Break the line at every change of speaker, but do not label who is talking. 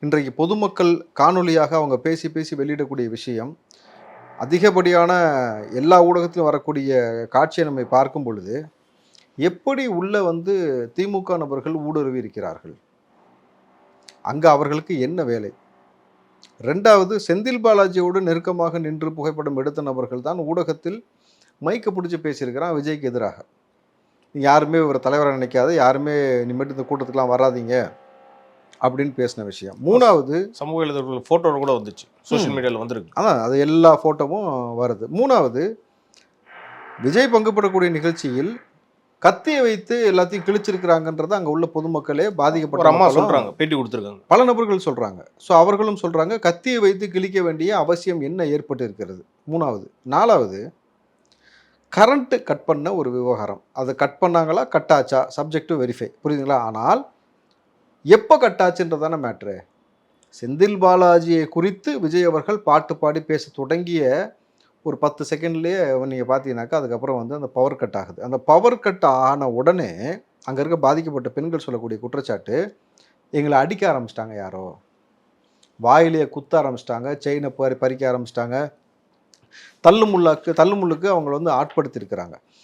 இன்றைக்கு பொதுமக்கள் காணொளியாக அவங்க பேசி பேசி வெளியிடக்கூடிய விஷயம் அதிகப்படியான எல்லா ஊடகத்திலும் வரக்கூடிய காட்சியை நம்ம பார்க்கும் பொழுது எப்படி உள்ள திமுக நபர்கள் ஊடுருவி இருக்கிறார்கள், அங்க அவர்களுக்கு என்ன வேலை? ரெண்டாவது, செந்தில் பாலாஜியோடு நெருக்கமாக நின்று புகைப்படம் எடுத்த நபர்கள் தான் ஊடகத்தில் மைக்க பிடிச்சி பேசியிருக்கிறான் விஜய்க்கு எதிராக. யாருமே இவரை தலைவராக நினைக்காத, யாருமே இனிமேட்டு இந்த கூட்டத்துக்குலாம் வராதீங்க அப்படின்னு பேசின விஷயம். மூணாவது,
சமூக இளைஞர்கள் ஃபோட்டோ கூட வந்துச்சு, சோஷியல் மீடியாவில் வந்துருக்கு.
அதான் அது எல்லா ஃபோட்டோவும் வருது. மூணாவது, விஜய் பங்குபடக்கூடிய நிகழ்ச்சியில் கத்தியை வைத்து எல்லாத்தையும் கிழிச்சிருக்கிறாங்கன்றத அங்கே உள்ள பொதுமக்களே பாதிக்கப்பட்ட
அம்மா சொல்கிறாங்க, பேட்டி கொடுத்துருக்காங்க,
பல நபர்கள் சொல்கிறாங்க. ஸோ அவர்களும் சொல்கிறாங்க கத்தியை வைத்து கிழிக்க வேண்டிய அவசியம் என்ன ஏற்பட்டு இருக்கிறது. மூணாவது. நாலாவது, கரண்ட்டு கட் பண்ண ஒரு விவகாரம். அதை கட் பண்ணாங்களா, கட் ஆச்சா, சப்ஜெக்ட் டு வெரிஃபை, புரியுதுங்களா? ஆனால் எப்போ கட் ஆச்சுன்றதான மேட்ரு. செந்தில் பாலாஜியை குறித்து விஜய் அவர்கள் பாட்டு பாடி பேச தொடங்கிய ஒரு 10 செகண்ட்லேயே நீங்கள் பார்த்தீங்கன்னாக்கா அதுக்கப்புறம் அந்த பவர் கட் ஆகுது. அந்த பவர் கட் ஆன உடனே அங்கே இருக்க பாதிக்கப்பட்ட பெண்கள் சொல்லக்கூடிய குற்றச்சாட்டு, எங்களை அடிக்க ஆரம்பிச்சிட்டாங்க, யாரோ வாயிலேயே குத்த ஆரம்பிச்சிட்டாங்க, செயினை பறிக்க ஆரம்பிச்சிட்டாங்க, தள்ளுமுள்ளுக்கு அவங்கள ஆட்படுத்தியிருக்கிறாங்க.